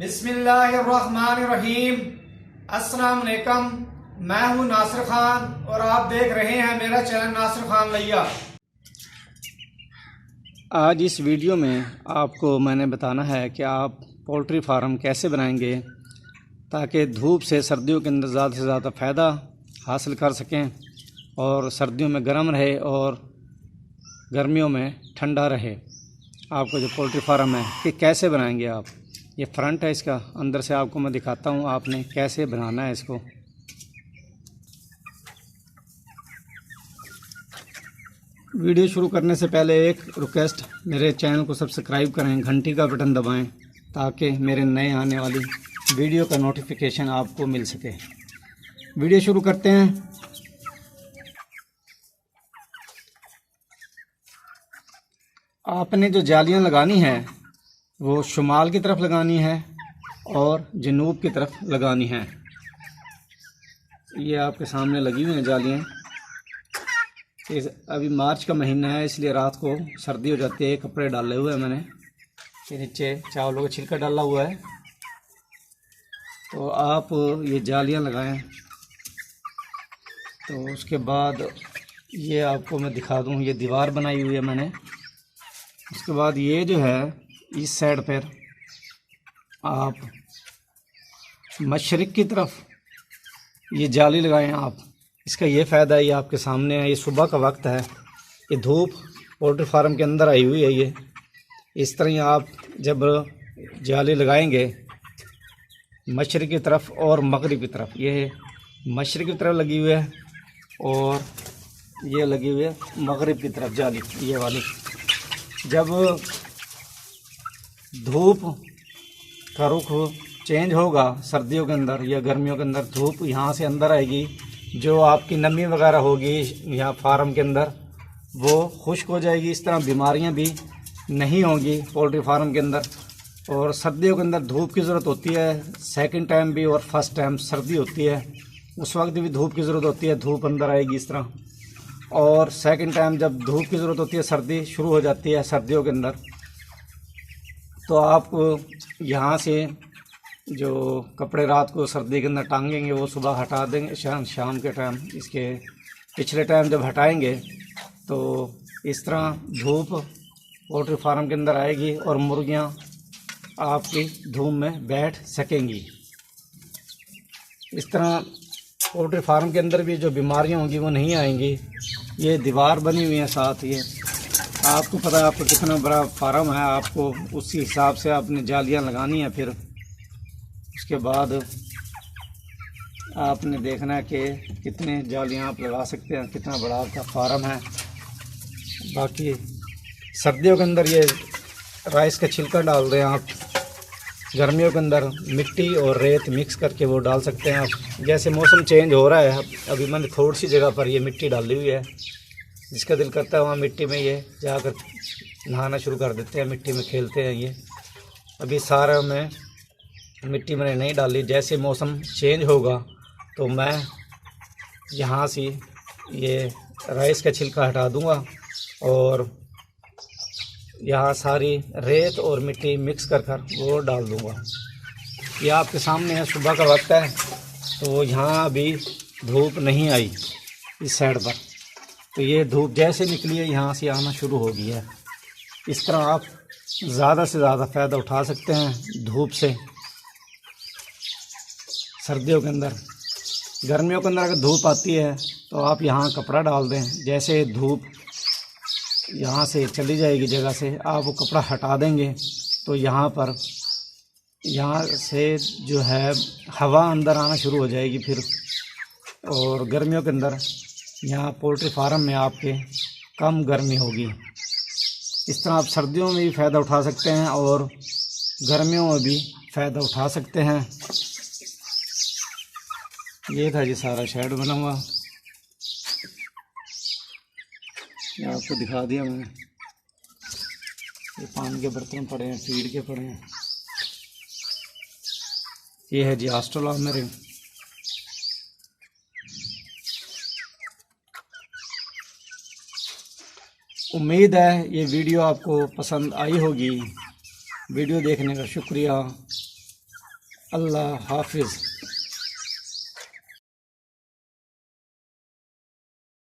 बिस्मिल्लाहिर्रहमानिर्रहीम। अस्सलाम वालेकुम। मैं हूं नासिर खान और आप देख रहे हैं मेरा चैनल नासिर खान लैया। आज इस वीडियो में आपको मैंने बताना है कि आप पोल्ट्री फार्म कैसे बनाएंगे ताकि धूप से सर्दियों के अंदर ज़्यादा से ज़्यादा फ़ायदा हासिल कर सकें और सर्दियों में गर्म रहे और गर्मियों में ठंडा रहे। आपको जो पोल्ट्री फार्म है कि कैसे बनाएंगे आप, ये फ्रंट है इसका, अंदर से आपको मैं दिखाता हूँ आपने कैसे बनाना है इसको। वीडियो शुरू करने से पहले एक रिक्वेस्ट, मेरे चैनल को सब्सक्राइब करें, घंटी का बटन दबाएं ताकि मेरे नए आने वाली वीडियो का नोटिफिकेशन आपको मिल सके। वीडियो शुरू करते हैं। आपने जो जालियां लगानी है वो शुमाल की तरफ लगानी है और जनूब की तरफ लगानी है। ये आपके सामने लगी हुई हैं जालियां। अभी मार्च का महीना है इसलिए रात को सर्दी हो जाती है। कपड़े डाले हुए हैं मैंने, ये नीचे चावलों का छिलका डाला हुआ है। तो आप ये जालियां लगाएं। तो उसके बाद ये आपको मैं दिखा दूं, ये दीवार बनाई हुई है मैंने। उसके बाद ये जो है इस साइड पर आप मशरिक़ की तरफ ये जाली लगाएं आप। इसका ये फ़ायदा है, ये आपके सामने है। ये सुबह का वक्त है, ये धूप पोल्ट्री फार्म के अंदर आई हुई है। ये इस तरह आप जब जाली लगाएंगे मशरिक़ की तरफ और मगरिब की तरफ, ये मशरिक़ की तरफ लगी हुई है और ये लगी हुई है मगरिब की तरफ जाली, ये वाली। जब धूप का रुख चेंज होगा सर्दियों के अंदर या गर्मियों के अंदर, धूप यहाँ से अंदर आएगी, जो आपकी नमी वगैरह होगी यहाँ फार्म के अंदर वो खुश्क हो जाएगी। इस तरह बीमारियाँ भी नहीं होंगी पोल्ट्री फार्म के अंदर। और सर्दियों के अंदर धूप की ज़रूरत होती है, सेकंड टाइम भी और फर्स्ट टाइम सर्दी होती है, उस वक्त भी धूप की ज़रूरत होती है। धूप अंदर आएगी इस तरह। और सेकंड टाइम जब धूप की ज़रूरत होती है, सर्दी शुरू हो जाती है सर्दियों के अंदर, तो आप यहाँ से जो कपड़े रात को सर्दी के अंदर टांगेंगे वो सुबह हटा देंगे शाम के टाइम। इसके पिछले टाइम जब हटाएंगे तो इस तरह धूप पोल्ट्री फार्म के अंदर आएगी और मुर्गियाँ आपकी धूप में बैठ सकेंगी। इस तरह पोल्ट्री फार्म के अंदर भी जो बीमारियाँ होंगी वो नहीं आएंगी। ये दीवार बनी हुई है साथ। ये आपको पता है आपको कितना बड़ा फार्म है, आपको उसी हिसाब से आपने जालियाँ लगानी है। फिर उसके बाद आपने देखना है कि कितने जालियाँ आप लगा सकते हैं, कितना बड़ा आपका फार्म है। बाकी सर्दियों के अंदर ये राइस का छिलका डाल दें आप, गर्मियों के अंदर मिट्टी और रेत मिक्स करके वो डाल सकते हैं आप। जैसे मौसम चेंज हो रहा है, अभी मैंने थोड़ी सी जगह पर ये मिट्टी डाली हुई है, जिसका दिल करता है वहाँ मिट्टी में ये जाकर नहाना शुरू कर देते हैं, मिट्टी में खेलते हैं। ये अभी सारा में मिट्टी मैंने नहीं डाली। जैसे मौसम चेंज होगा तो मैं यहाँ से ये राइस का छिलका हटा दूँगा और यहाँ सारी रेत और मिट्टी मिक्स कर वो डाल दूँगा। ये आपके सामने है, सुबह का वक्त है तो यहाँ अभी धूप नहीं आई इस साइड पर। तो ये धूप जैसे निकली है यहाँ से आना शुरू हो गई है। इस तरह आप ज़्यादा से ज़्यादा फ़ायदा उठा सकते हैं धूप से सर्दियों के अंदर। गर्मियों के अंदर अगर धूप आती है तो आप यहाँ कपड़ा डाल दें। जैसे धूप यहाँ से चली जाएगी जगह से, आप वो कपड़ा हटा देंगे तो यहाँ से जो है हवा अंदर आना शुरू हो जाएगी फिर। और गर्मियों के अंदर यहाँ पोल्ट्री फार्म में आपके कम गर्मी होगी। इस तरह आप सर्दियों में भी फ़ायदा उठा सकते हैं और गर्मियों में भी फ़ायदा उठा सकते हैं। ये था जी सारा शेड बना हुआ, ये आपको दिखा दिया मैंने। ये पानी के बर्तन पड़े हैं, फीड के पड़े हैं। ये है जी आस्ट्रोलॉब मेरे। उम्मीद है ये वीडियो आपको पसंद आई होगी। वीडियो देखने का शुक्रिया। अल्लाह हाफिज़।